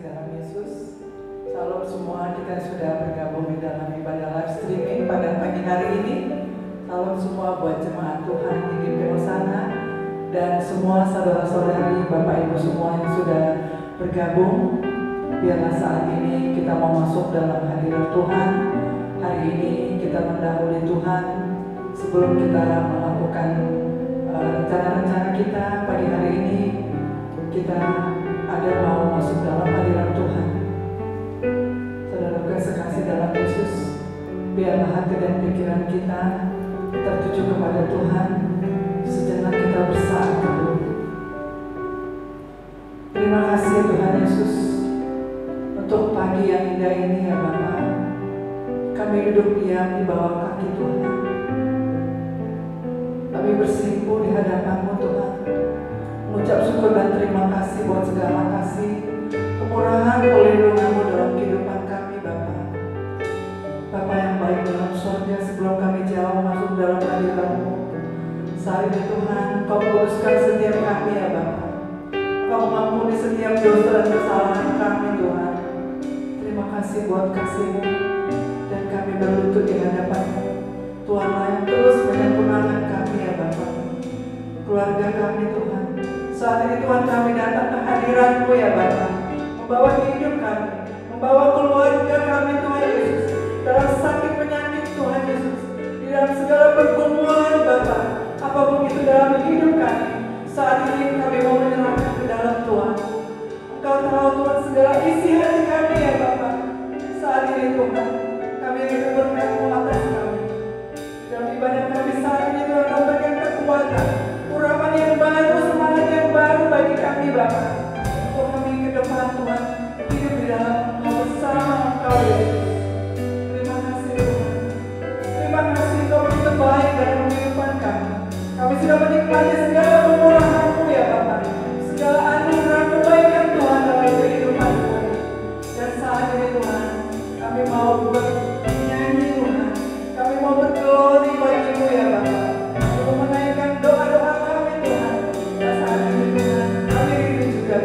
dalam Yesus. Salam semua kita sudah bergabung di dalam ibadah live streaming pada pagi hari ini. Salam semua buat jemaat Tuhan di GP Hosana dan semua saudara-saudari, Bapak Ibu semua yang sudah bergabung. Biarlah saat ini kita mau masuk dalam hadirat Tuhan. Hari ini kita mendahului Tuhan sebelum kita melakukan rencana-rencana kita pagi hari ini. Kita ada mau masuk dalam hadirat Tuhan. Saudara sekasih dalam Yesus, biarlah hati dan pikiran kita tertuju kepada Tuhan. Sejenak kita bersaat teduh. Terima kasih Tuhan Yesus untuk pagi yang indah ini ya Bapa. Kami duduk diam di bawah kaki Tuhan. Kami bersimpuh di hadapan-Mu Tuhan, mengucap syukur dan terima kasih buat segala kasih, kemurahan, perlindungan-Mu dalam kehidupan kami Bapa. Bapa yang baik dalam surga, sebelum kami jauh masuk dalam hadirat-Mu, saat ini Tuhan, Kau kuduskan setiap kami ya Bapa. Kau mengampuni setiap dosa dan kesalahan kami Tuhan. Terima kasih buat kasih-Mu, dan kami berlutut di hadapan-Mu. Tuhanlah yang terus menyempurnakan kami ya Bapa. Keluarga kami Tuhan, saat ini Tuhan kami datang ke hadirat-Mu ya Bapa, membawa hidup kami, membawa keluarga kami Tuhan Yesus, dalam sakit penyakit Tuhan Yesus, di dalam segala pergumulan Bapa, apapun itu dalam hidup kami. Saat ini kami mau menyerahkan ke dalam Tuhan. Engkau tahu Tuhan segala isi hati kami ya Bapa. Saat ini Tuhan, kami ingin berkat-Mu atas kami. Dalam ibadah kami saat ini Tuhan, Kau berikan kekuatan, urapan yang baru, semangat yang baru bagi kami Bapa. Untuk kami ke depan Tuhan, hidup di dalam Engkau, bersama Engkau Yesus. Terima kasih Tuhan. Terima kasih Kau begitu baik dalam kehidupan kami. Kami sudah menikmati segala kemurahan-Mu ya Bapa, segala anugerah kebaikan Tuhan dalam kehidupan kami. Dan saat ini Tuhan, kami mau bernyanyi Tuhan, kami mau berglori bagi-Mu ya Bapa, untuk menaikkan doa-doa kami Tuhan. Dan saat ini Tuhan, kami rindu juga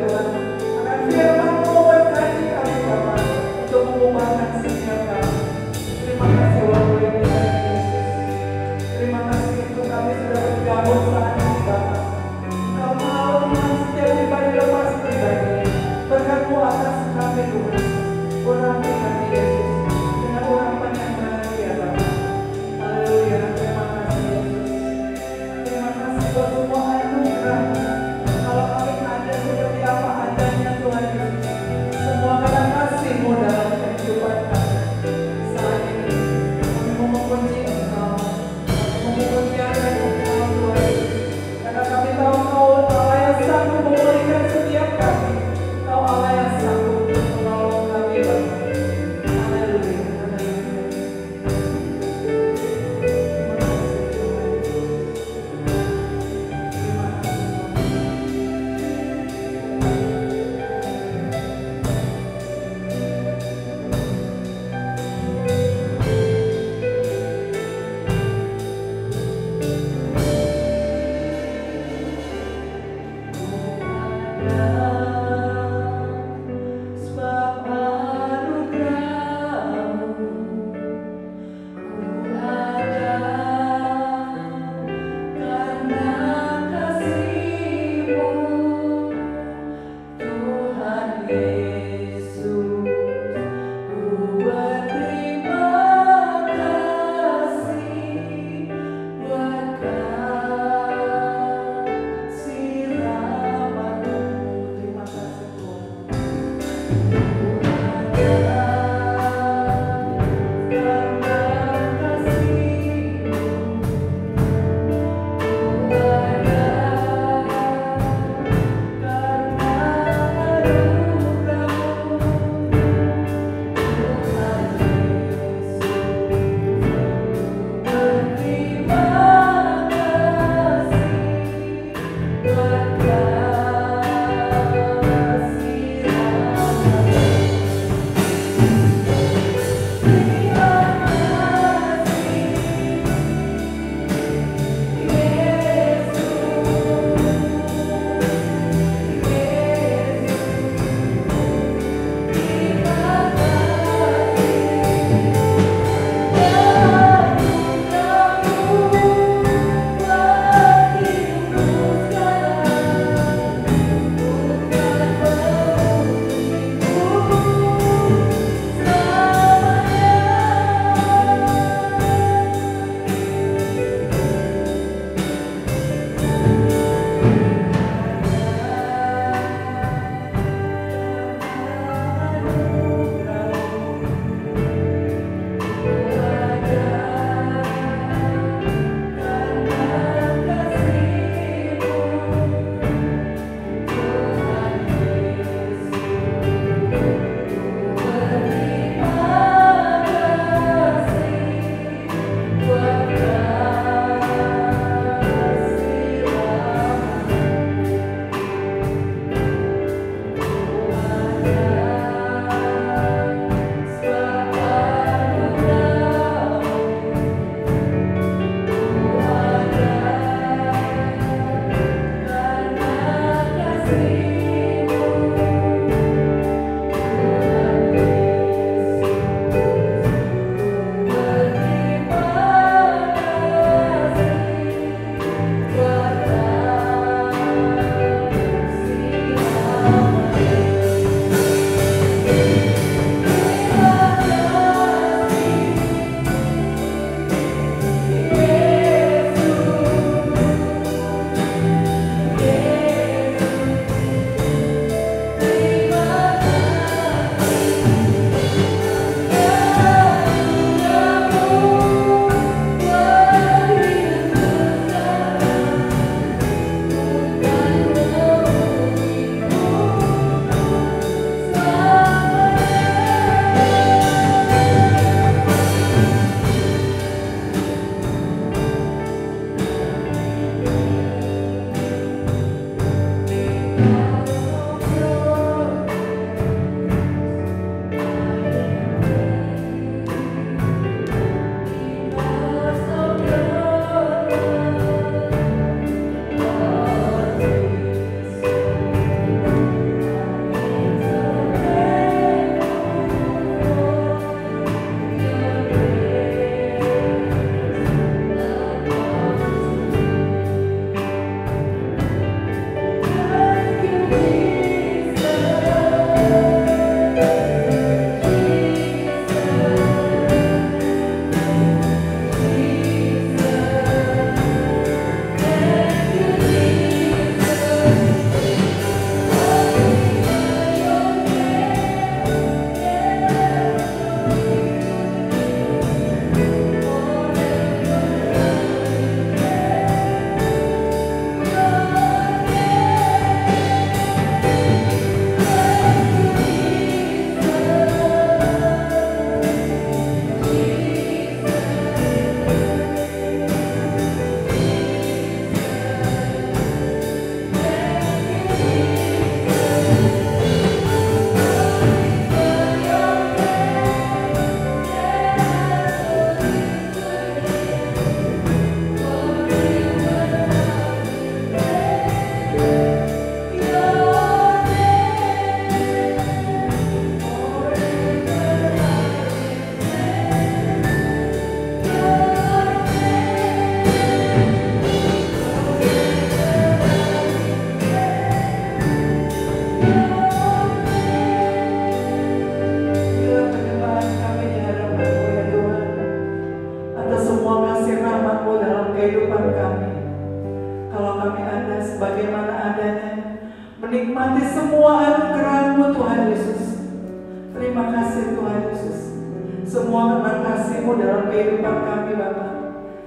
kasih-Mu dalam kehidupan kami Bapa.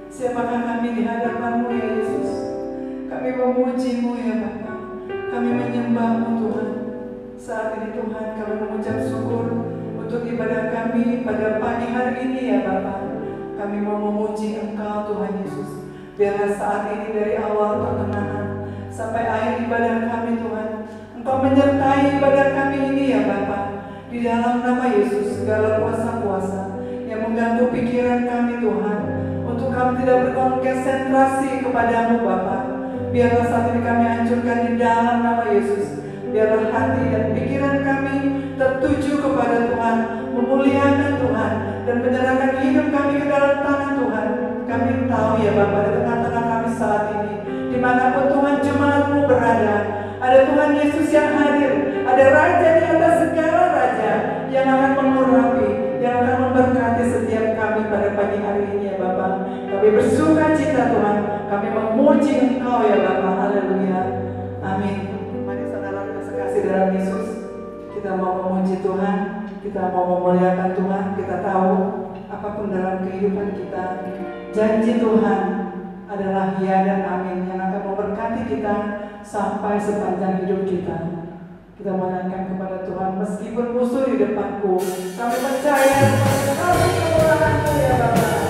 Siapakah kami di hadapan-Mu ya Yesus? Kami memuji-Mu ya Bapa. Kami menyembah-Mu Tuhan. Saat ini Tuhan kami mengucap syukur untuk ibadah kami pada pagi hari ini ya Bapa. Kami mau memuji Engkau Tuhan Yesus. Biarlah saat ini dari awal pertengahan sampai akhir ibadah kami Tuhan, Engkau menyertai ibadah kami ini ya Bapa. Di dalam nama Yesus segala kuasa-kuasa yang mengganggu pikiran kami Tuhan, untuk kami tidak berkonsentrasi kepadamu Bapa. Biarlah saat ini kami hancurkan di dalam nama Yesus. Biarlah hati dan pikiran kami tertuju kepada Tuhan, memuliakan Tuhan, dan menyerahkan hidup kami ke dalam tangan Tuhan. Kami tahu ya Bapa, di tengah-tengah kami saat ini, dimanapun Tuhan jemaat-Mu berada, ada Tuhan Yesus yang hadir, ada Raja di atas segala raja yang akan mengurapi, yang akan memberkati setiap kami pada pagi hari ini ya Bapa. Kami bersuka cita Tuhan, kami memuji Engkau ya Bapa. Haleluya. Amin. Mari saudara sekasih dalam Yesus, kita mau memuji Tuhan, kita mau memuliakan Tuhan. Kita tahu apapun dalam kehidupan kita, janji Tuhan adalah ya dan amin yang akan memberkati kita sampai sepanjang hidup kita. Kita menanyakan kepada Tuhan, meskipun musuh di depanku, kami percaya kepada kasih kemurahan-Mu ya Bapa.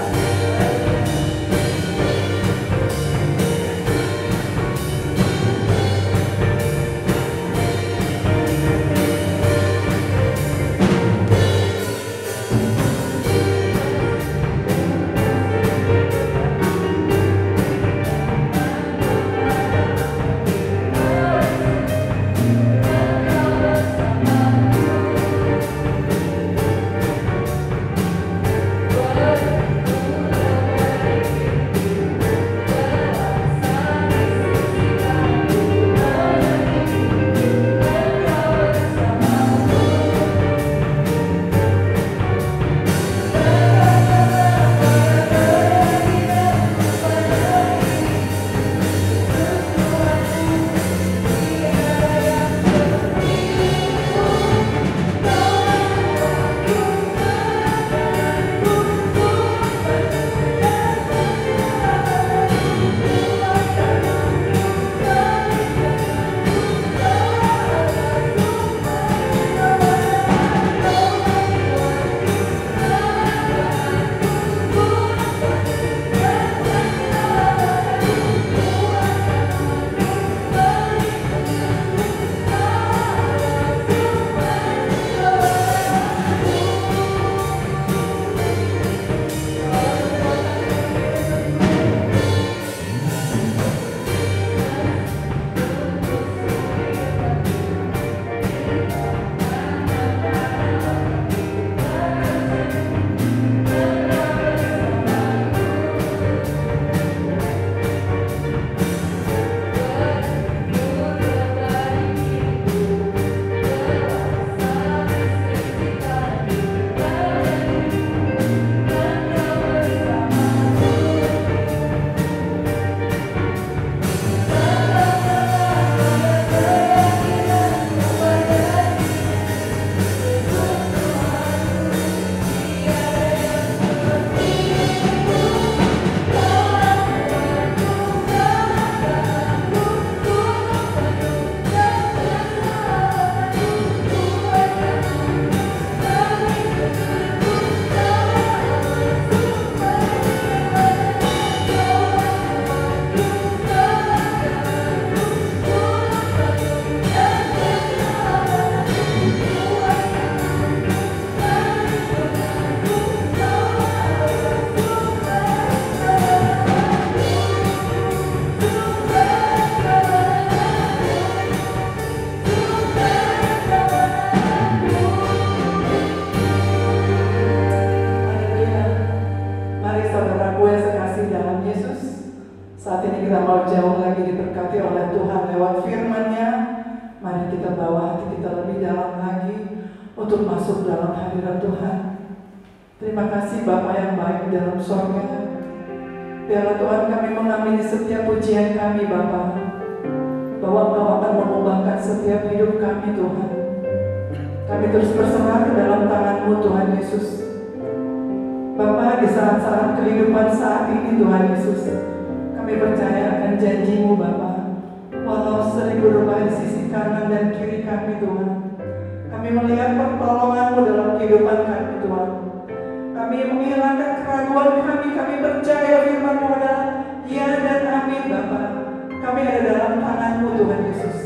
kita mau jauh lagi diberkati oleh Tuhan lewat firman-Nya, mari kita bawa hati kita lebih dalam lagi untuk masuk dalam hadirat Tuhan. Terima kasih Bapa yang baik di dalam surga. Biarlah Tuhan kami mengamini setiap pujian kami Bapa, bahwa Engkau akan mengubahkan setiap hidup kami Tuhan. Kami terus berserah ke dalam tangan-Mu Tuhan Yesus. Bapa, di saat-saat kehidupan saat ini Tuhan Yesus, kami percaya akan janji-Mu Bapa. Walau 1000 rubah di sisi kanan dan kiri kami Tuhan, kami melihat pertolongan-Mu dalam kehidupan kami Tuhan. Kami menghilangkan keraguan kami percaya firman-Mu adalah ya dan amin Bapa. Kami ada dalam tangan-Mu Tuhan Yesus.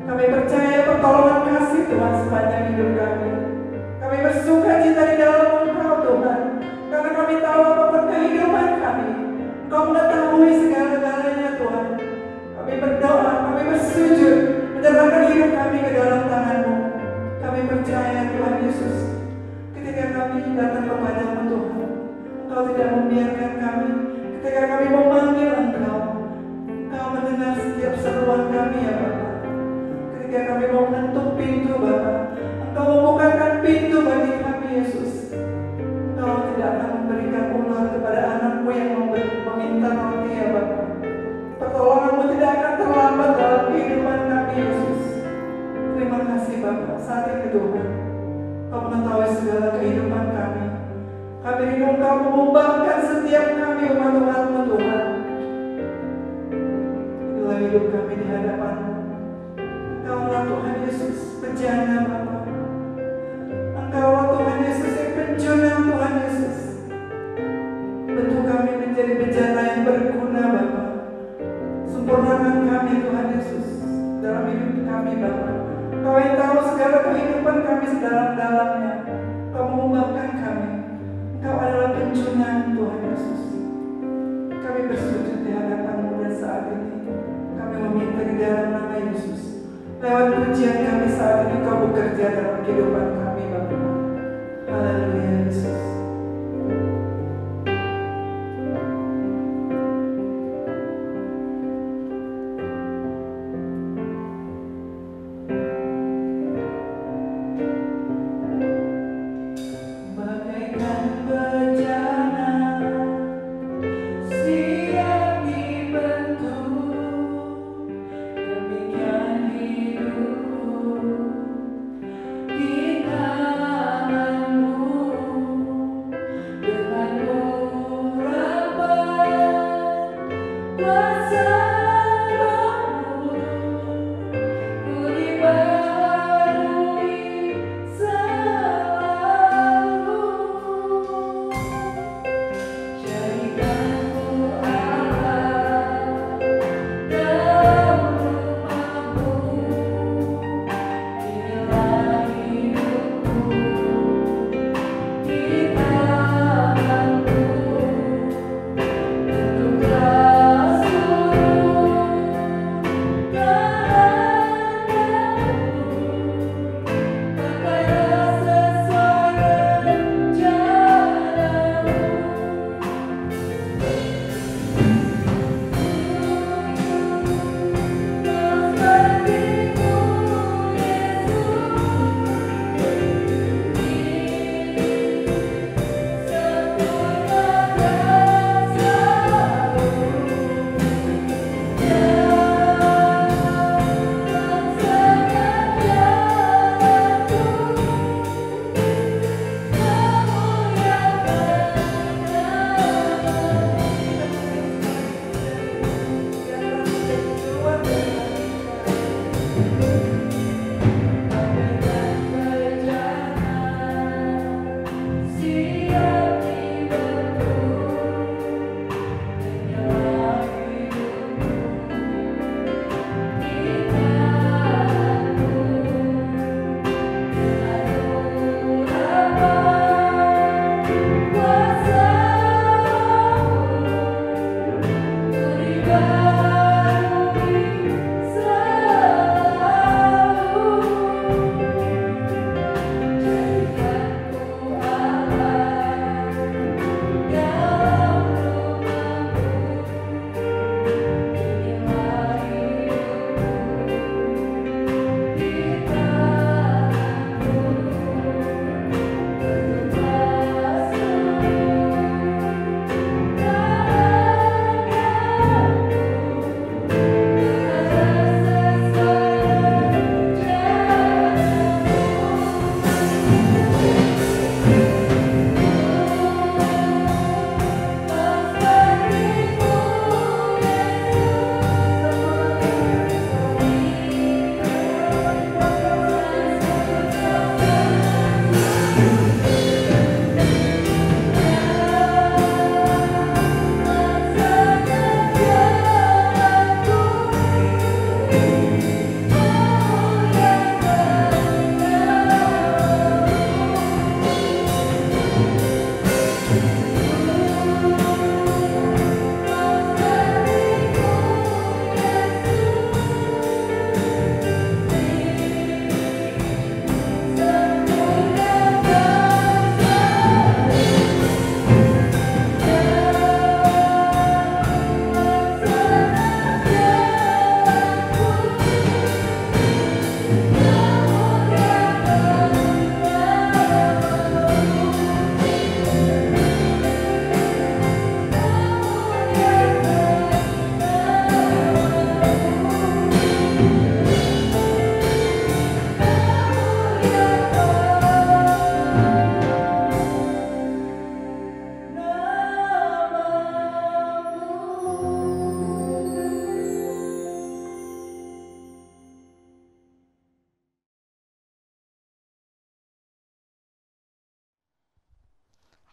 Kami percaya pertolongan kasih Tuhan sepanjang hidup kami. Kami bersuka cita di dalam Engkau Tuhan, karena kami tahu apapun kehidupan kami, Engkau mengetahui segala-galanya Tuhan. Kami berdoa, kami bersujud, menyerahkan hidup kami ke dalam tangan-Mu. Kami percaya Tuhan Yesus, ketika kami datang kepada-Mu Tuhan, Engkau tidak membiarkan kami. Ketika kami memanggil Engkau, Engkau mendengar setiap seruan kami ya Bapa. Ketika kami mau mengetuk pintu Bapa, Engkau membukakan pintu bagi kami Yesus. Engkau tidak akan memberikan ular kepada anak-Mu yang meminta roti ya Bapa. Pertolongan-Mu tidak akan terlambat dalam kehidupan kami Yesus. Terima kasih Bapa. Saat ini Tuhan, Engkau mengetahui segala kehidupan kami. Kami rindu Engkau mengubahkan setiap kami umat-umat-Mu Tuhan. Inilah hidup kami di hadapan-Mu. Engkaulah Tuhan Yesus, bejana Bapa. Engkaulah Tuhan Yesus yang penjunang Tuhan Yesus. Bentuk kami menjadi bejana yang berguna Bapa. Sempurnakan kami Tuhan Yesus dalam hidup kami Bapa. Kau yang tahu segala kehidupan kami sedalam-dalamnya. Kau mengubahkan kami. Engkau adalah penjunang Tuhan Yesus. Kami bersujud di hadapan-Mu dan saat ini kami meminta di dalam nama Yesus. Lewat pujian kami saat ini Kau bekerja dalam kehidupan kami Bapa. Haleluya Yesus.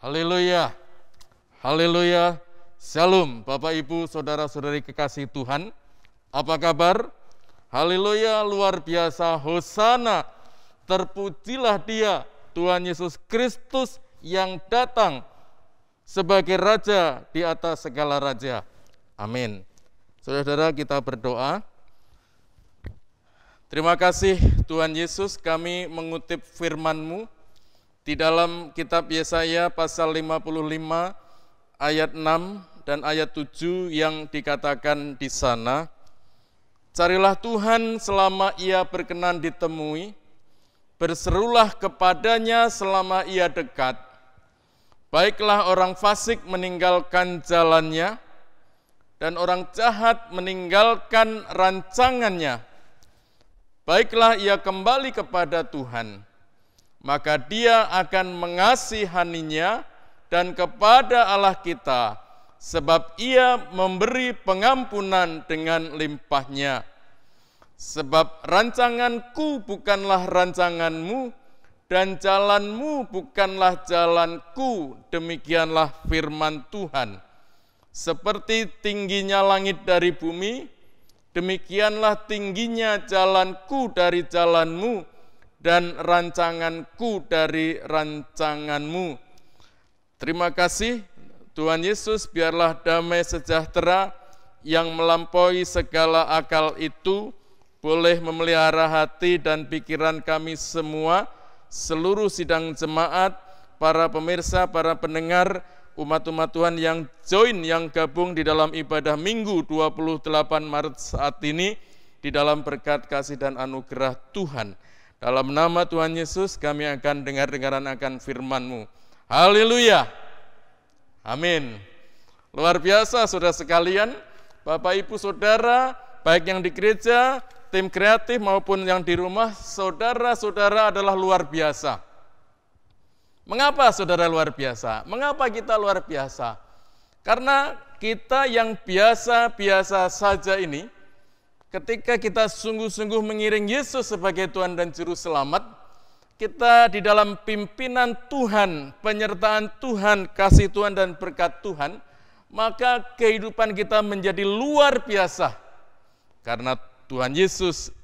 Haleluya. Haleluya. Shalom Bapak Ibu Saudara-saudari kekasih Tuhan. Apa kabar? Haleluya, luar biasa. Hosana. Terpujilah Dia, Tuhan Yesus Kristus yang datang sebagai Raja di atas segala raja. Amin. Saudara-saudara, kita berdoa. Terima kasih Tuhan Yesus, kami mengutip firman-Mu di dalam kitab Yesaya pasal 55 ayat 6 dan ayat 7 yang dikatakan di sana, carilah Tuhan selama Ia berkenan ditemui, berserulah kepadanya selama Ia dekat. Baiklah orang fasik meninggalkan jalannya, dan orang jahat meninggalkan rancangannya. Baiklah ia kembali kepada Tuhan, maka Dia akan mengasihaninya, dan kepada Allah kita, sebab Ia memberi pengampunan dengan limpahnya. Sebab rancanganku bukanlah rancanganmu, dan jalanmu bukanlah jalanku, demikianlah firman Tuhan. Seperti tingginya langit dari bumi, demikianlah tingginya jalanku dari jalanmu, dan rancanganku dari rancanganmu. Terima kasih Tuhan Yesus, biarlah damai sejahtera yang melampaui segala akal itu boleh memelihara hati dan pikiran kami semua, seluruh sidang jemaat, para pemirsa, para pendengar, umat-umat Tuhan yang join, yang gabung di dalam ibadah Minggu 28 Maret saat ini, di dalam berkat kasih dan anugerah Tuhan. Dalam nama Tuhan Yesus kami akan dengar-dengaran akan firman-Mu. Haleluya. Amin. Luar biasa saudara sekalian, Bapak Ibu Saudara, baik yang di gereja, tim kreatif maupun yang di rumah, saudara-saudara adalah luar biasa. Mengapa saudara luar biasa? Mengapa kita luar biasa? Karena kita yang biasa-biasa saja ini, ketika kita sungguh-sungguh mengiring Yesus sebagai Tuhan dan Juru Selamat, kita di dalam pimpinan Tuhan, penyertaan Tuhan, kasih Tuhan dan berkat Tuhan, maka kehidupan kita menjadi luar biasa. Karena Tuhan Yesus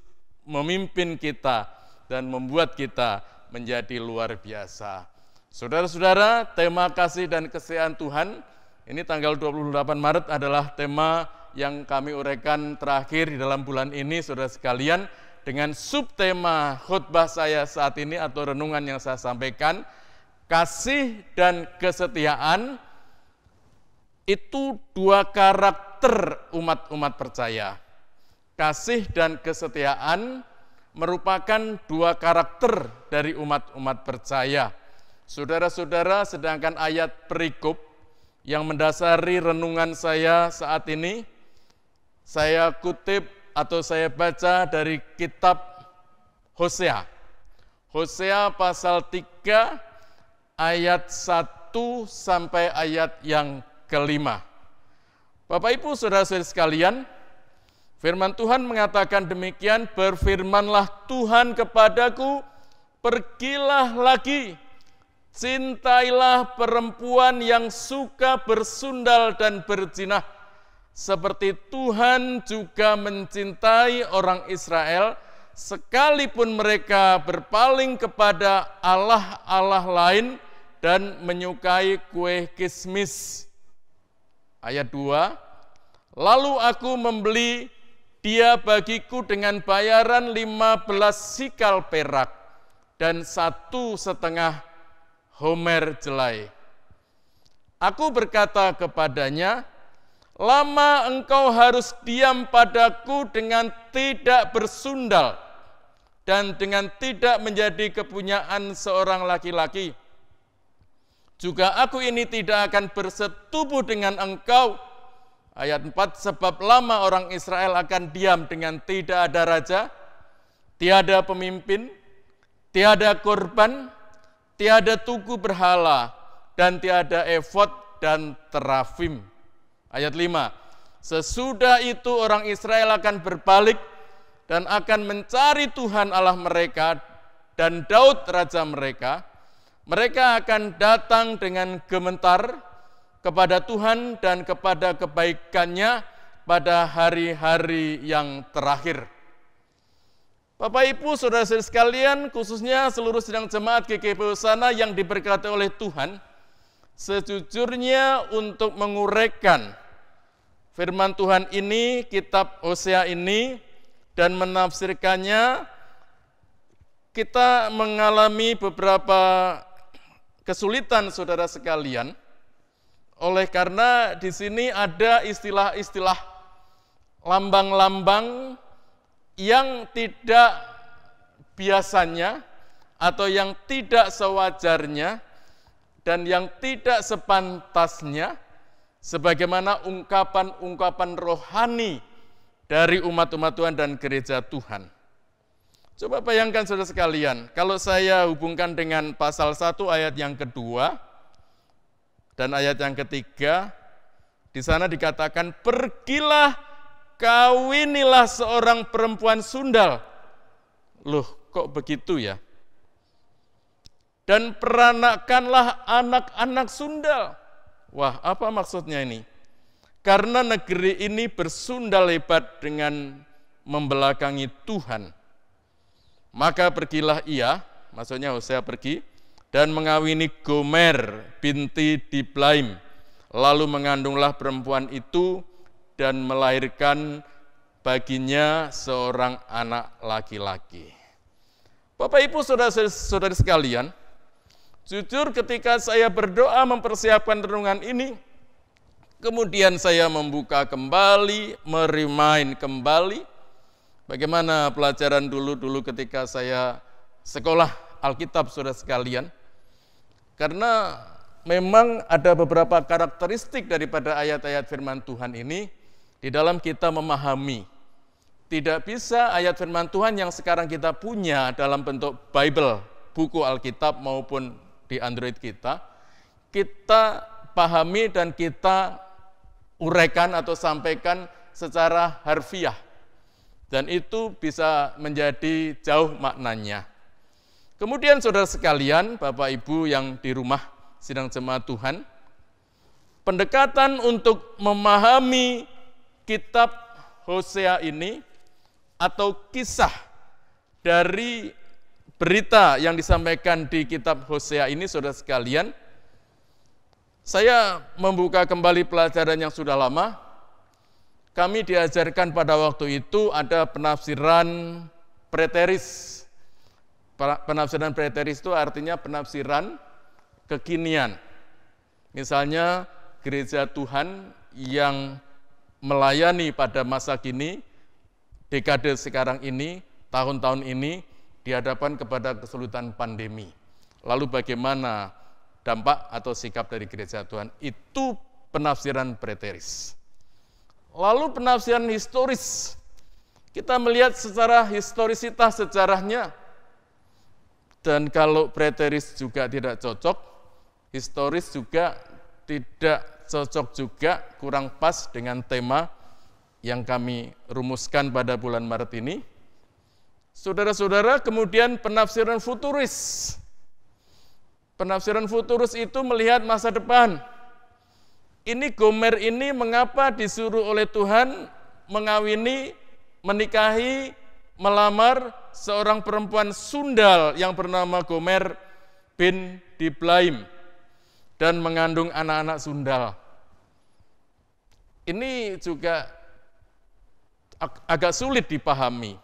memimpin kita dan membuat kita menjadi luar biasa. Saudara-saudara, tema kasih dan kesetiaan Tuhan, ini tanggal 28 Maret adalah tema yang kami uraikan terakhir di dalam bulan ini, saudara sekalian, dengan subtema khotbah saya saat ini atau renungan yang saya sampaikan, kasih dan kesetiaan itu dua karakter umat-umat percaya. Kasih dan kesetiaan merupakan dua karakter dari umat-umat percaya. Saudara-saudara, sedangkan ayat perikop yang mendasari renungan saya saat ini, saya kutip atau saya baca dari kitab Hosea. Hosea pasal 3 ayat 1 sampai ayat yang kelima. Bapak Ibu Saudara-saudari sekalian, firman Tuhan mengatakan demikian, berfirmanlah Tuhan kepadaku, pergilah lagi, cintailah perempuan yang suka bersundal dan berzinah, seperti Tuhan juga mencintai orang Israel, sekalipun mereka berpaling kepada allah-allah lain dan menyukai kue kismis. Ayat 2, lalu aku membeli dia bagiku dengan bayaran 15 sikal perak dan 1,5 homer jelai. Aku berkata kepadanya, lama engkau harus diam padaku dengan tidak bersundal dan dengan tidak menjadi kepunyaan seorang laki-laki. Juga aku ini tidak akan bersetubuh dengan engkau. Ayat 4, sebab lama orang Israel akan diam dengan tidak ada raja, tiada pemimpin, tiada korban, tiada tugu berhala, dan tiada efod dan terafim. Ayat 5, sesudah itu orang Israel akan berbalik dan akan mencari Tuhan Allah mereka dan Daud raja mereka. Mereka akan datang dengan gemetar kepada Tuhan dan kepada kebaikan-Nya pada hari-hari yang terakhir. Bapak Ibu, saudara-saudara sekalian, khususnya seluruh sidang jemaat GKP Hosana yang diberkati oleh Tuhan, sejujurnya untuk menguraikan firman Tuhan ini, kitab Hosea ini, dan menafsirkannya, kita mengalami beberapa kesulitan, saudara sekalian, oleh karena di sini ada istilah-istilah lambang-lambang yang tidak biasanya atau yang tidak sewajarnya dan yang tidak sepantasnya sebagaimana ungkapan-ungkapan rohani dari umat-umat Tuhan dan gereja Tuhan. Coba bayangkan saudara sekalian, kalau saya hubungkan dengan pasal 1 ayat yang kedua dan ayat yang ketiga, di sana dikatakan, pergilah kawinilah seorang perempuan sundal. Loh, kok begitu ya? Dan peranakanlah anak-anak sundal. Wah, apa maksudnya ini? Karena negeri ini bersundal hebat dengan membelakangi Tuhan. Maka pergilah ia, maksudnya Hosea pergi, dan mengawini Gomer binti Diblaim. Lalu mengandunglah perempuan itu dan melahirkan baginya seorang anak laki-laki. Bapak Ibu saudara-saudari sekalian, jujur ketika saya berdoa mempersiapkan renungan ini, kemudian saya membuka kembali, merimain kembali, bagaimana pelajaran dulu ketika saya sekolah Alkitab, saudara sekalian. Karena memang ada beberapa karakteristik daripada ayat-ayat firman Tuhan ini di dalam kita memahami. Tidak bisa ayat firman Tuhan yang sekarang kita punya dalam bentuk Bible, buku Alkitab maupun di Android kita pahami dan kita uraikan atau sampaikan secara harfiah. Dan itu bisa menjadi jauh maknanya. Kemudian saudara sekalian, Bapak Ibu yang di rumah sidang jemaat Tuhan, pendekatan untuk memahami kitab Hosea ini atau kisah dari berita yang disampaikan di kitab Hosea ini, saudara sekalian, saya membuka kembali pelajaran yang sudah lama. Kami diajarkan pada waktu itu ada penafsiran preteris. Penafsiran preteris itu artinya penafsiran kekinian. Misalnya gereja Tuhan yang melayani pada masa kini, dekade sekarang ini, tahun-tahun ini, dihadapkan kepada kesulitan pandemi. Lalu bagaimana dampak atau sikap dari gereja Tuhan? Itu penafsiran preteris. Lalu penafsiran historis, kita melihat secara historisitas sejarahnya, dan kalau preteris juga tidak cocok, historis juga tidak cocok juga, kurang pas dengan tema yang kami rumuskan pada bulan Maret ini. Saudara-saudara, kemudian penafsiran futuris. Penafsiran futuris itu melihat masa depan. Ini Gomer ini mengapa disuruh oleh Tuhan mengawini, menikahi, melamar seorang perempuan sundal yang bernama Gomer bin Diblaim dan mengandung anak-anak sundal. Ini juga agak sulit dipahami.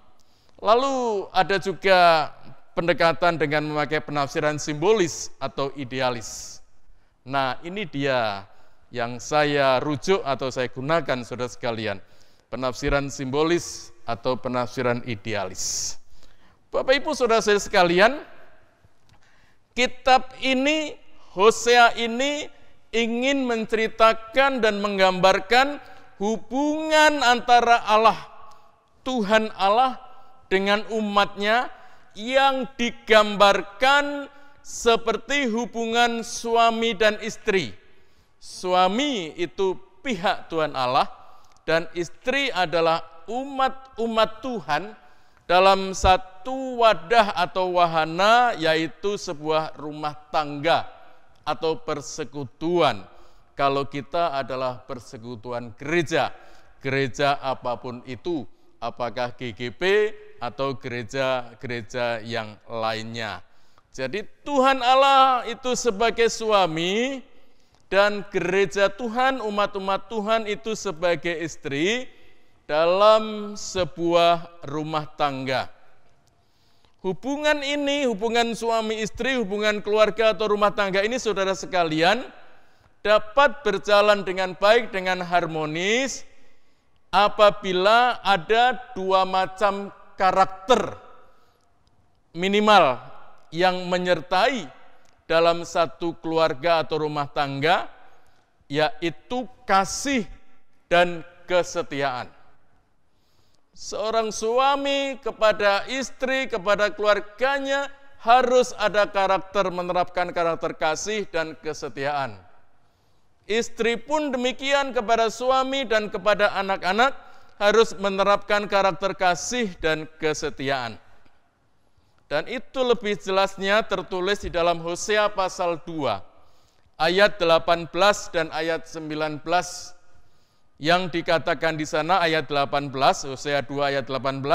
Lalu ada juga pendekatan dengan memakai penafsiran simbolis atau idealis. Nah, ini dia yang saya rujuk atau saya gunakan, saudara sekalian, penafsiran simbolis atau penafsiran idealis. Bapak Ibu saudara sekalian, kitab ini, Hosea ini ingin menceritakan dan menggambarkan hubungan antara Allah, Tuhan Allah dengan umatnya yang digambarkan seperti hubungan suami dan istri. Suami itu pihak Tuhan Allah dan istri adalah umat-umat Tuhan dalam satu wadah atau wahana, yaitu sebuah rumah tangga atau persekutuan. Kalau kita adalah persekutuan gereja, gereja apapun itu, apakah GGP atau gereja-gereja yang lainnya. Jadi Tuhan Allah itu sebagai suami, dan gereja Tuhan, umat-umat Tuhan itu sebagai istri dalam sebuah rumah tangga. Hubungan ini, hubungan suami istri, hubungan keluarga atau rumah tangga ini, saudara sekalian, dapat berjalan dengan baik, dengan harmonis, apabila ada dua macam karakter minimal yang menyertai dalam satu keluarga atau rumah tangga, yaitu kasih dan kesetiaan. Seorang suami kepada istri, kepada keluarganya harus ada karakter, menerapkan karakter kasih dan kesetiaan. Istri pun demikian kepada suami dan kepada anak-anak harus menerapkan karakter kasih dan kesetiaan. Dan itu lebih jelasnya tertulis di dalam Hosea pasal 2, ayat 18 dan ayat 19, yang dikatakan di sana ayat 18, Hosea 2 ayat 18,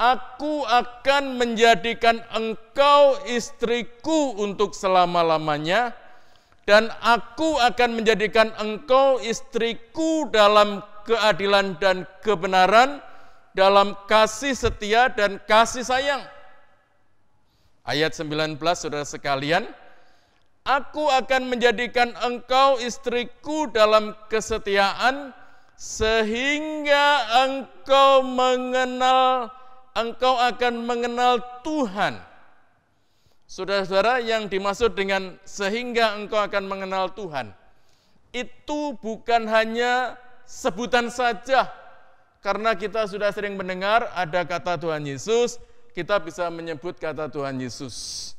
Aku akan menjadikan engkau istriku untuk selama-lamanya, dan aku akan menjadikan engkau istriku dalam keadilan dan kebenaran, dalam kasih setia dan kasih sayang. Ayat 19, saudara sekalian, Aku akan menjadikan engkau istriku dalam kesetiaan, sehingga engkau akan mengenal Tuhan. Saudara-saudara, yang dimaksud dengan sehingga engkau akan mengenal Tuhan, itu bukan hanya sebutan saja, karena kita sudah sering mendengar ada kata Tuhan Yesus, kita bisa menyebut kata Tuhan Yesus.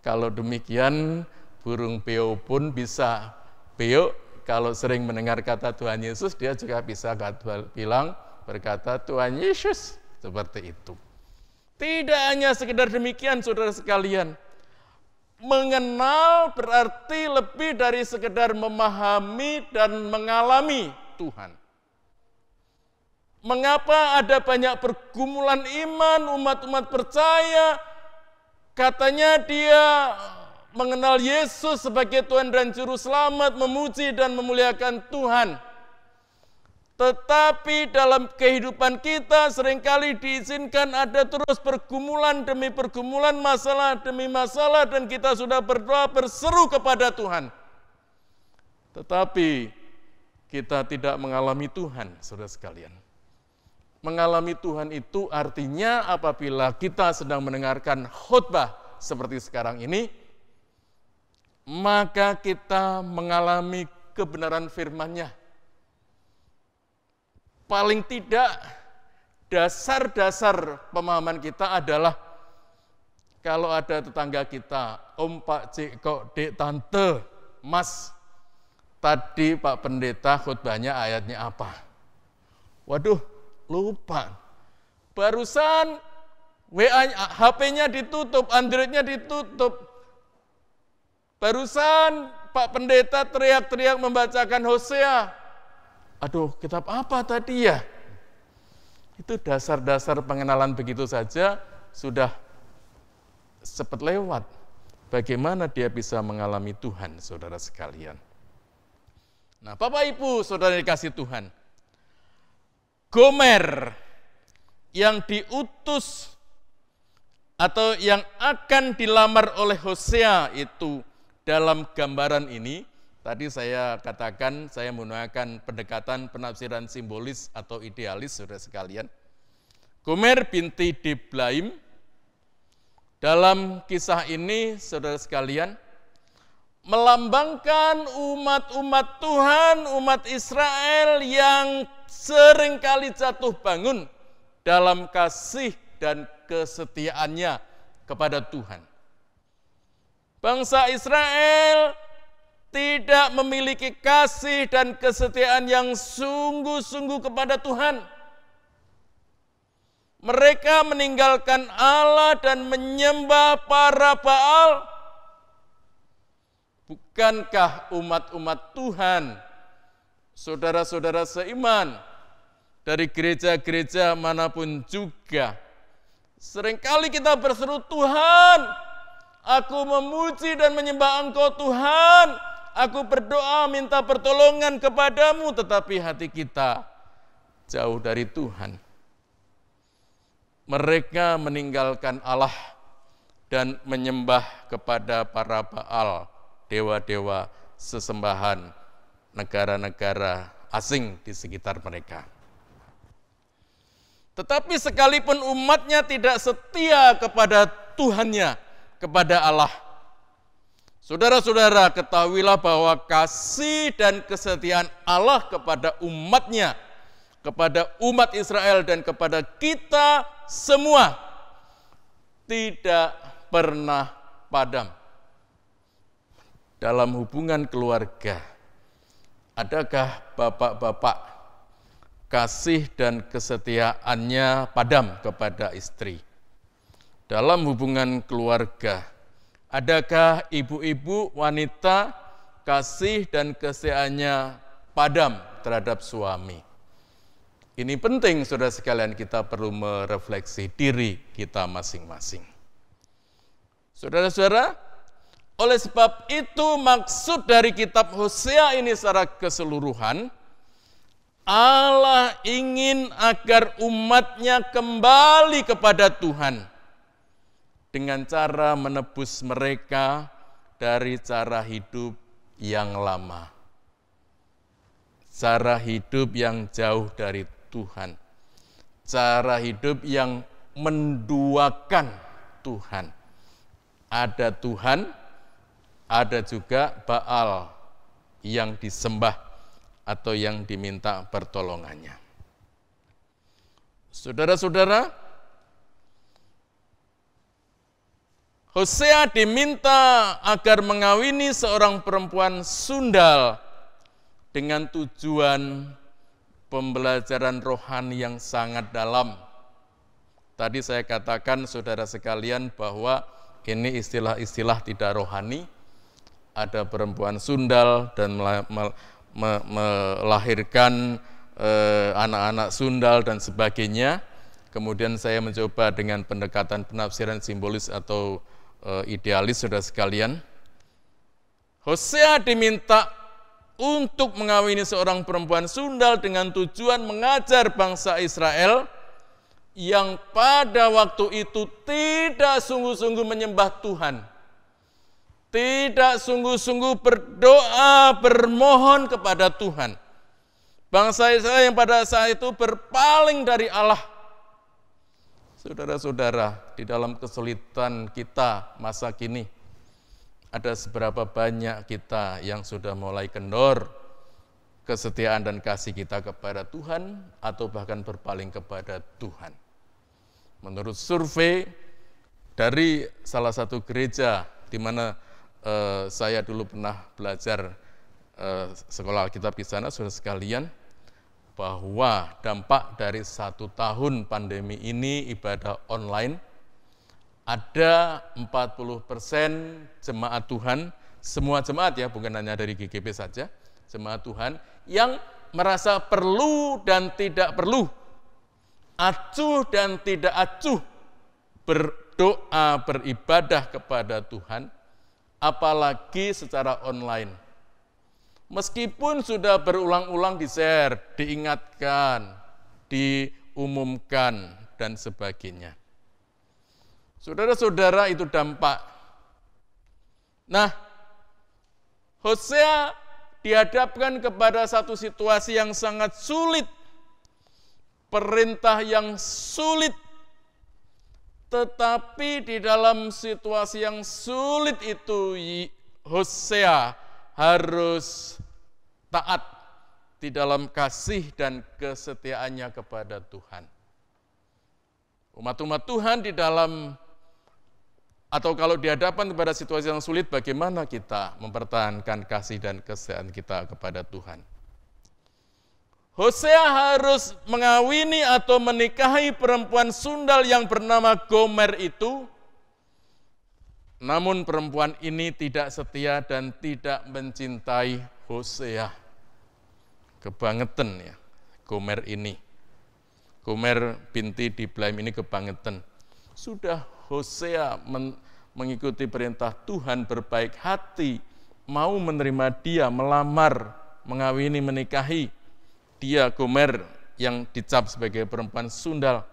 Kalau demikian, burung beo pun bisa beo. Kalau sering mendengar kata Tuhan Yesus, dia juga bisa bilang berkata Tuhan Yesus, seperti itu. Tidak hanya sekedar demikian, saudara sekalian. Mengenal berarti lebih dari sekedar memahami dan mengalami Tuhan. Mengapa ada banyak pergumulan iman, umat-umat percaya, katanya dia mengenal Yesus sebagai Tuhan dan Juru Selamat, memuji dan memuliakan Tuhan. Tetapi dalam kehidupan kita seringkali diizinkan ada terus pergumulan demi pergumulan, masalah demi masalah, dan kita sudah berdoa berseru kepada Tuhan. Tetapi kita tidak mengalami Tuhan, saudara sekalian. Mengalami Tuhan itu artinya apabila kita sedang mendengarkan khotbah seperti sekarang ini, maka kita mengalami kebenaran firman-Nya. Paling tidak dasar-dasar pemahaman kita adalah kalau ada tetangga kita, Om, Pak, Cik, Kok, Dek, Tante, Mas, tadi Pak Pendeta khotbahnya ayatnya apa? Waduh, lupa. Barusan HP-nya ditutup, Android-nya ditutup. Barusan Pak Pendeta teriak-teriak membacakan Hosea. Aduh, kitab apa tadi ya? Itu dasar-dasar pengenalan begitu saja sudah cepat lewat. Bagaimana dia bisa mengalami Tuhan, saudara sekalian? Nah, Bapak Ibu, saudara dikasih Tuhan, Gomer yang diutus atau yang akan dilamar oleh Hosea itu dalam gambaran ini, tadi saya katakan saya menggunakan pendekatan penafsiran simbolis atau idealis, saudara sekalian. Gomer binti Diblaim dalam kisah ini, saudara sekalian, melambangkan umat-umat Tuhan, umat Israel yang seringkali jatuh bangun dalam kasih dan kesetiaannya kepada Tuhan. Bangsa Israel tidak memiliki kasih dan kesetiaan yang sungguh-sungguh kepada Tuhan. Mereka meninggalkan Allah dan menyembah para Baal. Bukankah umat-umat Tuhan, saudara-saudara seiman, dari gereja-gereja manapun juga, seringkali kita berseru, Tuhan, aku memuji dan menyembah Engkau Tuhan, aku berdoa minta pertolongan kepadamu, tetapi hati kita jauh dari Tuhan. Mereka meninggalkan Allah dan menyembah kepada para Baal, dewa-dewa sesembahan negara-negara asing di sekitar mereka. Tetapi sekalipun umatnya tidak setia kepada Tuhannya, kepada Allah, saudara-saudara, ketahuilah bahwa kasih dan kesetiaan Allah kepada umatnya, kepada umat Israel dan kepada kita semua tidak pernah padam. Dalam hubungan keluarga, adakah bapak-bapak kasih dan kesetiaannya padam kepada istri? Dalam hubungan keluarga, adakah ibu-ibu wanita kasih dan kesetiaannya padam terhadap suami? Ini penting, saudara sekalian, kita perlu merefleksi diri kita masing-masing. Saudara-saudara, oleh sebab itu maksud dari kitab Hosea ini secara keseluruhan, Allah ingin agar umatnya kembali kepada Tuhan dengan cara menebus mereka dari cara hidup yang lama. Cara hidup yang jauh dari Tuhan. Cara hidup yang menduakan Tuhan. Ada Tuhan, ada juga Baal yang disembah atau yang diminta pertolongannya. Saudara-saudara, Hosea diminta agar mengawini seorang perempuan sundal dengan tujuan pembelajaran rohani yang sangat dalam. Tadi saya katakan, saudara sekalian, bahwa ini istilah-istilah tidak rohani. Ada perempuan sundal dan melahirkan anak-anak sundal dan sebagainya. Kemudian saya mencoba dengan pendekatan penafsiran simbolis atau idealis, saudara sekalian. Hosea diminta untuk mengawini seorang perempuan sundal dengan tujuan mengajar bangsa Israel yang pada waktu itu tidak sungguh-sungguh menyembah Tuhan, tidak sungguh-sungguh berdoa, bermohon kepada Tuhan. Bangsa Israel yang pada saat itu berpaling dari Allah. Saudara-saudara, di dalam kesulitan kita masa kini, ada seberapa banyak kita yang sudah mulai kendor kesetiaan dan kasih kita kepada Tuhan atau bahkan berpaling kepada Tuhan. Menurut survei dari salah satu gereja di mana saya dulu pernah belajar sekolah Alkitab di sana, saudara sekalian, bahwa dampak dari 1 tahun pandemi ini ibadah online, ada 40% jemaat Tuhan, semua jemaat ya, bukan hanya dari GGP saja, jemaat Tuhan yang merasa perlu dan tidak perlu, acuh dan tidak acuh, berdoa, beribadah kepada Tuhan, apalagi secara online. Meskipun sudah berulang-ulang di-share, diingatkan, diumumkan, dan sebagainya. Saudara-saudara, itu dampak. Nah, Hosea dihadapkan kepada satu situasi yang sangat sulit, perintah yang sulit, tetapi di dalam situasi yang sulit itu Hosea harus taat di dalam kasih dan kesetiaannya kepada Tuhan. Umat-umat Tuhan di dalam, atau kalau dihadapkan kepada situasi yang sulit, bagaimana kita mempertahankan kasih dan kesetiaan kita kepada Tuhan? Hosea harus mengawini atau menikahi perempuan sundal yang bernama Gomer itu. Namun perempuan ini tidak setia dan tidak mencintai Hosea. Kebangetan ya, Gomer ini. Gomer binti Diblaim ini kebangetan. Sudah Hosea mengikuti perintah Tuhan, berbaik hati, mau menerima dia, melamar, mengawini, menikahi. Dia Gomer yang dicap sebagai perempuan sundal.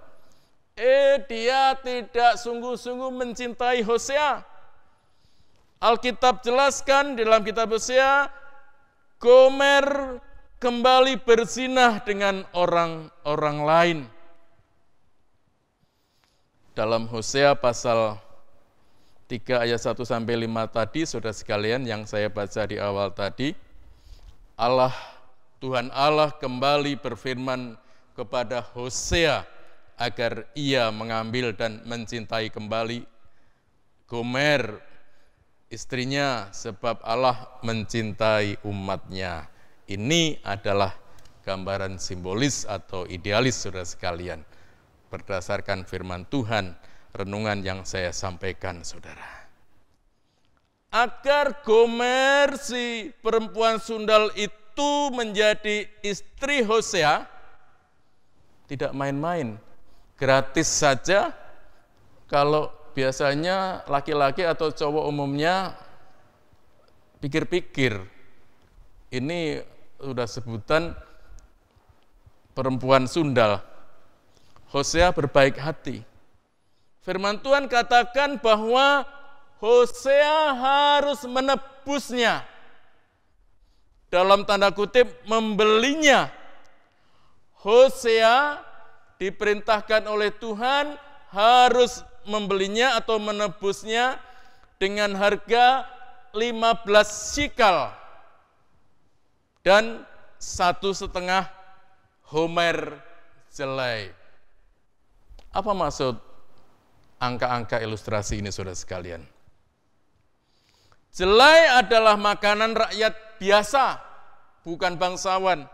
Dia tidak sungguh-sungguh mencintai Hosea. Alkitab jelaskan di dalam kitab Hosea, Gomer kembali berzinah dengan orang lain. Dalam Hosea pasal 3 ayat 1-5 tadi, saudara sekalian yang saya baca di awal tadi, Tuhan Allah kembali berfirman kepada Hosea agar ia mengambil dan mencintai kembali Gomer, istrinya, sebab Allah mencintai umatnya. Ini adalah gambaran simbolis atau idealis, saudara sekalian, berdasarkan firman Tuhan, renungan yang saya sampaikan, saudara. Agar Gomer, si perempuan sundal itu menjadi istri Hosea, tidak main-main, gratis saja. Kalau biasanya laki-laki atau cowok umumnya pikir-pikir, ini sudah sebutan perempuan sundal. Hosea berbaik hati. Firman Tuhan katakan bahwa Hosea harus menebusnya, dalam tanda kutip membelinya. Hosea diperintahkan oleh Tuhan harus membelinya atau menebusnya dengan harga 15 shikal dan 1,5 homer jelai. Apa maksud angka-angka ilustrasi ini, saudara sekalian? Jelai adalah makanan rakyat biasa, bukan bangsawan.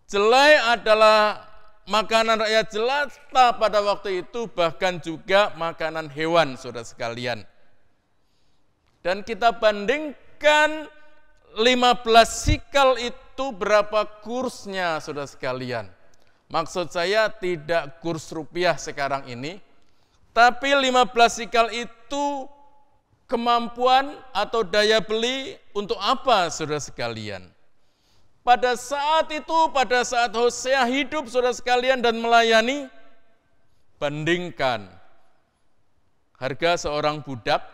Jelai adalah makanan rakyat jelata pada waktu itu, bahkan juga makanan hewan, saudara sekalian. Dan kita bandingkan 15 shikal itu berapa kursnya, saudara sekalian. Maksud saya tidak kurs rupiah sekarang ini, tapi 15 shikal itu kemampuan atau daya beli untuk apa, saudara sekalian? Pada saat itu, pada saat Hosea hidup, saudara sekalian, dan melayani, bandingkan harga seorang budak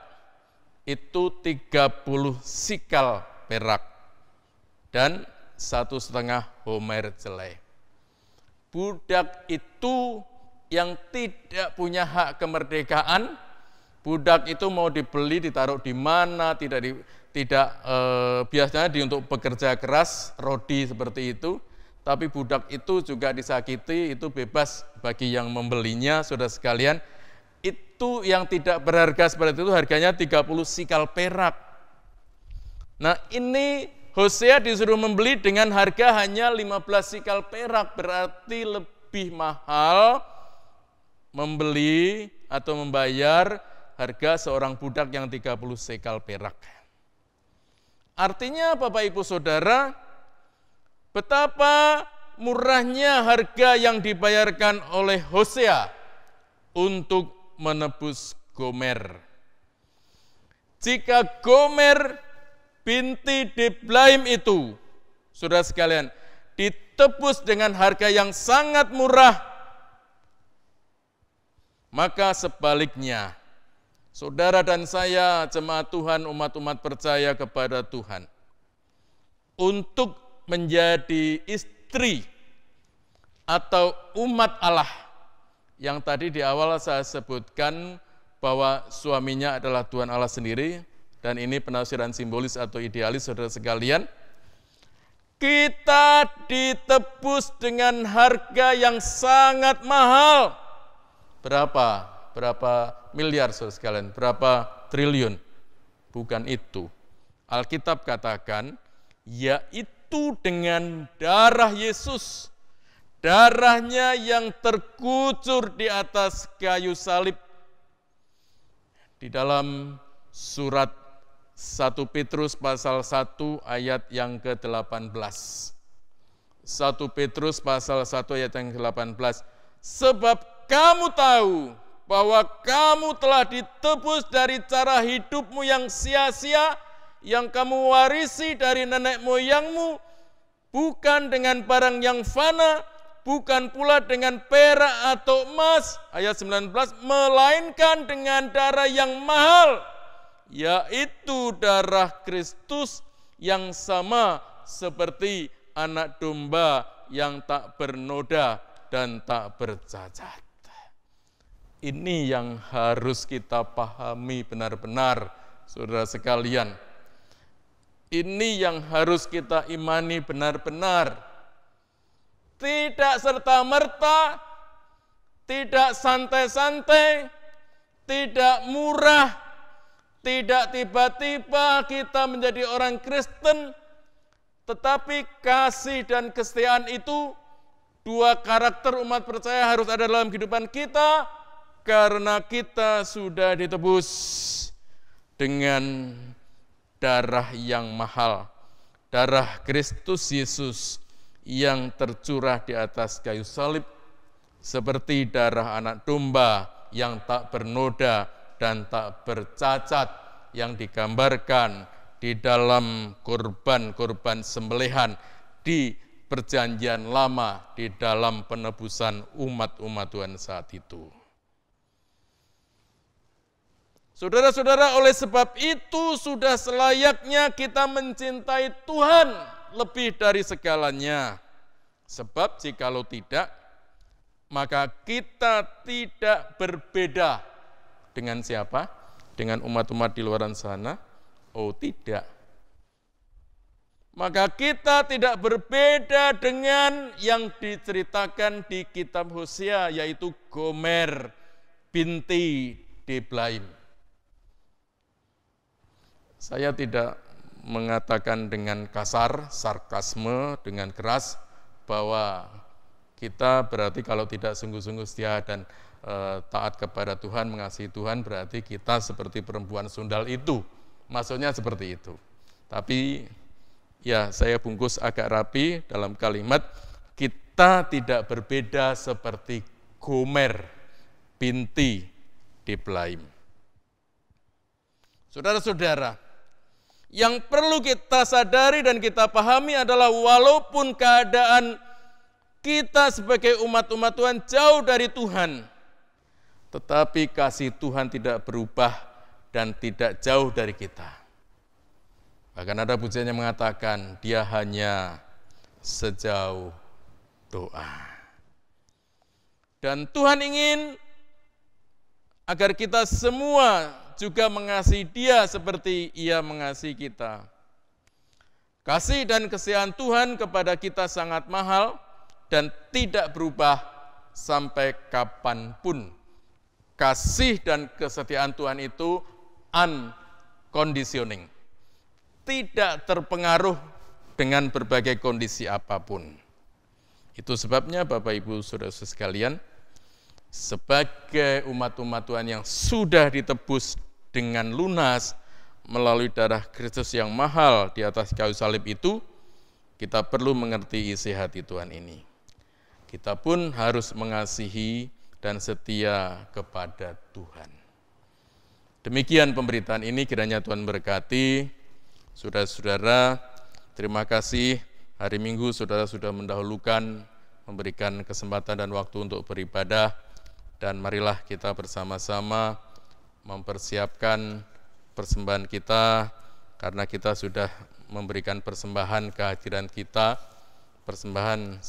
itu 30 shikal perak dan 1,5 homer jelai. Budak itu yang tidak punya hak kemerdekaan, budak itu mau dibeli, ditaruh di mana, biasanya untuk bekerja keras, rodi seperti itu, tapi budak itu juga disakiti, itu bebas bagi yang membelinya, saudara sekalian. Itu yang tidak berharga seperti itu, harganya 30 shikal perak. Nah, ini Hosea disuruh membeli dengan harga hanya 15 shikal perak, berarti lebih mahal membeli atau membayar harga seorang budak yang 30 shikal perak. Artinya Bapak Ibu Saudara, betapa murahnya harga yang dibayarkan oleh Hosea untuk menebus Gomer. Jika Gomer binti Diblaim itu, saudara sekalian, ditebus dengan harga yang sangat murah, maka sebaliknya, saudara dan saya, jemaat Tuhan, umat-umat percaya kepada Tuhan, untuk menjadi istri atau umat Allah, yang tadi di awal saya sebutkan bahwa suaminya adalah Tuhan Allah sendiri, dan ini penafsiran simbolis atau idealis, saudara sekalian, kita ditebus dengan harga yang sangat mahal. Berapa miliar, saudara sekalian? Berapa triliun? Bukan itu. Alkitab katakan, yaitu yaitu dengan darah Yesus, darahnya yang terkucur di atas kayu salib. Di dalam surat 1 Petrus pasal 1 ayat yang ke-18. 1 Petrus pasal 1 ayat yang ke-18. Sebab kamu tahu bahwa kamu telah ditebus dari cara hidupmu yang sia-sia, yang kamu warisi dari nenek moyangmu, bukan dengan barang yang fana, bukan pula dengan perak atau emas, ayat 19, melainkan dengan darah yang mahal, yaitu darah Kristus yang sama seperti anak domba yang tak bernoda dan tak bercacat. Ini yang harus kita pahami benar-benar, saudara sekalian. Ini yang harus kita imani benar-benar. Tidak serta-merta, tidak santai-santai, tidak murah, tidak tiba-tiba kita menjadi orang Kristen, tetapi kasih dan kesetiaan itu, dua karakter umat percaya harus ada dalam kehidupan kita, karena kita sudah ditebus dengan darah yang mahal, darah Kristus Yesus yang tercurah di atas kayu salib, seperti darah anak domba yang tak bernoda dan tak bercacat, yang digambarkan di dalam korban-korban sembelihan di perjanjian lama, di dalam penebusan umat-umat Tuhan saat itu. Saudara-saudara, oleh sebab itu sudah selayaknya kita mencintai Tuhan lebih dari segalanya. Sebab jikalau tidak, maka kita tidak berbeda dengan siapa? Dengan umat-umat di luar sana? Oh tidak. Maka kita tidak berbeda dengan yang diceritakan di kitab Hosea, yaitu Gomer binti Diblaim. Saya tidak mengatakan dengan kasar, sarkasme, dengan keras, bahwa kita berarti kalau tidak sungguh-sungguh setia dan taat kepada Tuhan, mengasihi Tuhan, berarti kita seperti perempuan sundal itu. Maksudnya seperti itu. Tapi ya saya bungkus agak rapi dalam kalimat, kita tidak berbeda seperti Gomer binti Diblaim. Saudara-saudara, yang perlu kita sadari dan kita pahami adalah walaupun keadaan kita sebagai umat-umat Tuhan jauh dari Tuhan, tetapi kasih Tuhan tidak berubah dan tidak jauh dari kita. Bahkan ada pujian yang mengatakan, dia hanya sejauh doa. Dan Tuhan ingin agar kita semua juga mengasihi Dia seperti Ia mengasihi kita. Kasih dan kesetiaan Tuhan kepada kita sangat mahal dan tidak berubah sampai kapanpun. Kasih dan kesetiaan Tuhan itu unconditioning, tidak terpengaruh dengan berbagai kondisi apapun. Itu sebabnya Bapak Ibu Saudara-saudara sekalian, sebagai umat-umat Tuhan yang sudah ditebus dengan lunas melalui darah Kristus yang mahal di atas kayu salib itu, kita perlu mengerti isi hati Tuhan ini. Kita pun harus mengasihi dan setia kepada Tuhan. Demikian pemberitaan ini, kiranya Tuhan berkati. Saudara-saudara, terima kasih hari Minggu saudara sudah mendahulukan, memberikan kesempatan dan waktu untuk beribadah, dan marilah kita bersama-sama mempersiapkan persembahan kita, karena kita sudah memberikan persembahan kehadiran kita, persembahan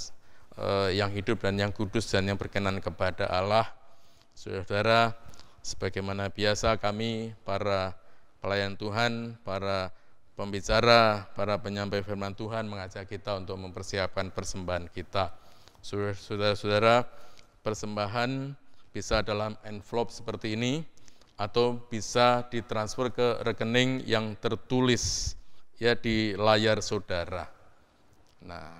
yang hidup dan yang kudus dan yang berkenan kepada Allah. Saudara, sebagaimana biasa kami para pelayan Tuhan, para pembicara, para penyampai firman Tuhan mengajak kita untuk mempersiapkan persembahan kita. Saudara-saudara, persembahan bisa dalam envelope seperti ini, atau bisa ditransfer ke rekening yang tertulis ya di layar saudara. Nah,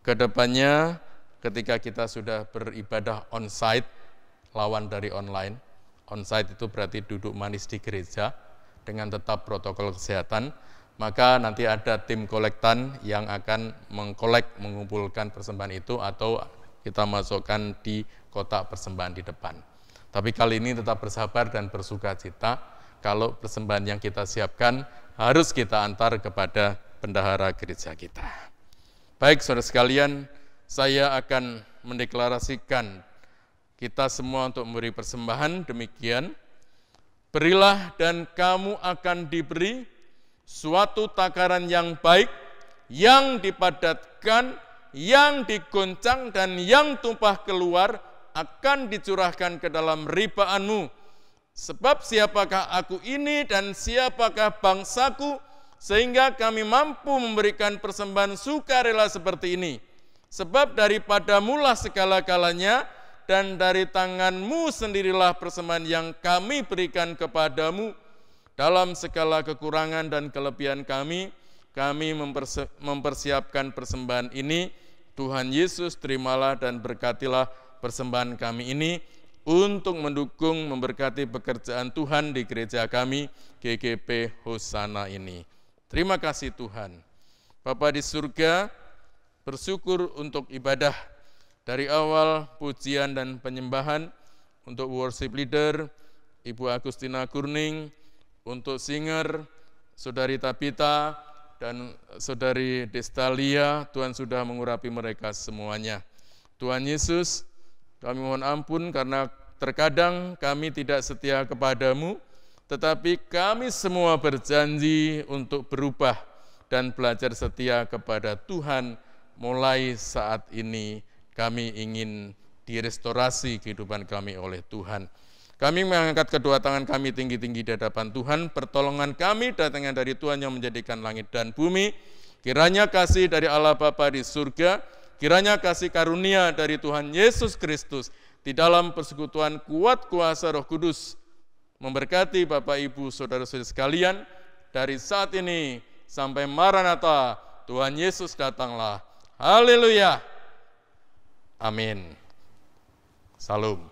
kedepannya ketika kita sudah beribadah on-site, lawan dari online. On-site itu berarti duduk manis di gereja dengan tetap protokol kesehatan. Maka nanti ada tim kolektan yang akan mengumpulkan persembahan itu atau kita masukkan di kotak persembahan di depan. Tapi kali ini tetap bersabar dan bersukacita kalau persembahan yang kita siapkan harus kita antar kepada bendahara gereja kita. Baik, saudara sekalian, saya akan mendeklarasikan kita semua untuk memberi persembahan demikian. Berilah dan kamu akan diberi suatu takaran yang baik, yang dipadatkan, yang digoncang dan yang tumpah keluar akan dicurahkan ke dalam ribaanmu. Sebab siapakah aku ini dan siapakah bangsaku, sehingga kami mampu memberikan persembahan sukarela seperti ini. Sebab daripadamulah segala-galanya, dan dari tanganmu sendirilah persembahan yang kami berikan kepadamu. Dalam segala kekurangan dan kelebihan kami mempersiapkan persembahan ini. Tuhan Yesus, terimalah dan berkatilah persembahan kami ini untuk mendukung, memberkati pekerjaan Tuhan di gereja kami, GGP Hosana ini. Terima kasih Tuhan. Bapa di surga, bersyukur untuk ibadah dari awal pujian dan penyembahan, untuk worship leader, Ibu Agustina Kurning, untuk singer, Saudari Tabita, dan Saudari Destalia, Tuhan sudah mengurapi mereka semuanya. Tuhan Yesus, kami mohon ampun karena terkadang kami tidak setia kepadamu, tetapi kami semua berjanji untuk berubah dan belajar setia kepada Tuhan. Mulai saat ini kami ingin direstorasi kehidupan kami oleh Tuhan. Kami mengangkat kedua tangan kami tinggi-tinggi di hadapan Tuhan. Pertolongan kami datangnya dari Tuhan yang menjadikan langit dan bumi. Kiranya kasih dari Allah Bapa di surga, kiranya kasih karunia dari Tuhan Yesus Kristus di dalam persekutuan kuat kuasa Roh Kudus memberkati Bapak Ibu saudara-saudara sekalian dari saat ini sampai Maranatha. Tuhan Yesus datanglah. Haleluya. Amin. Salam.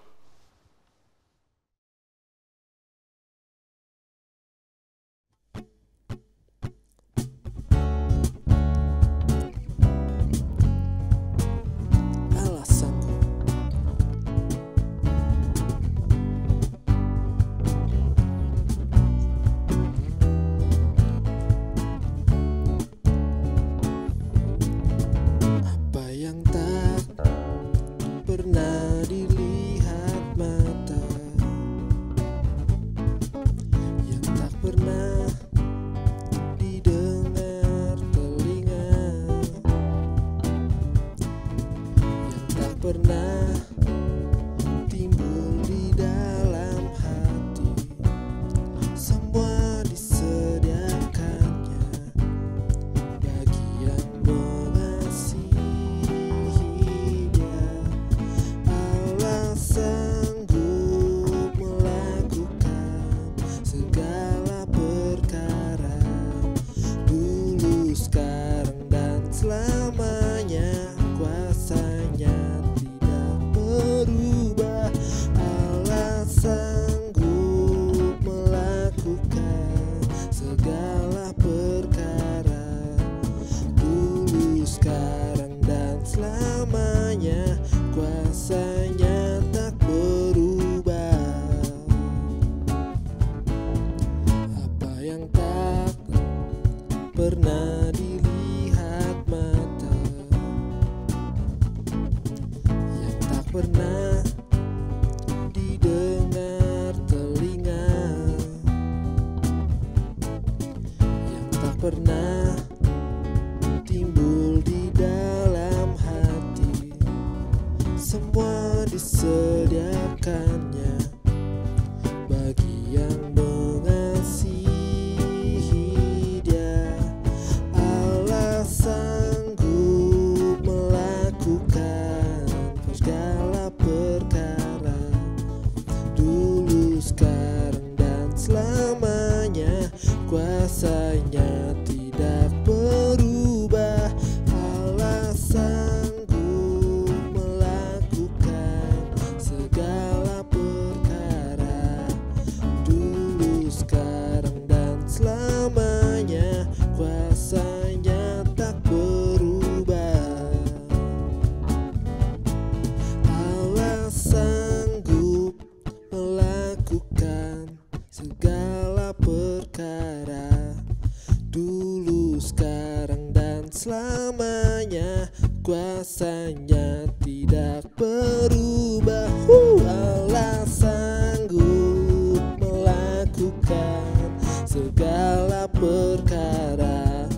selamanya, kuasanya tidak berubah. Allah sanggup melakukan segala perkara,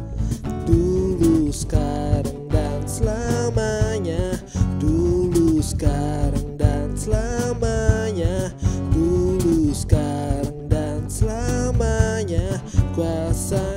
dulu, sekarang, dan selamanya, dulu, sekarang, dan selamanya, dulu, sekarang, dan selamanya, kuasa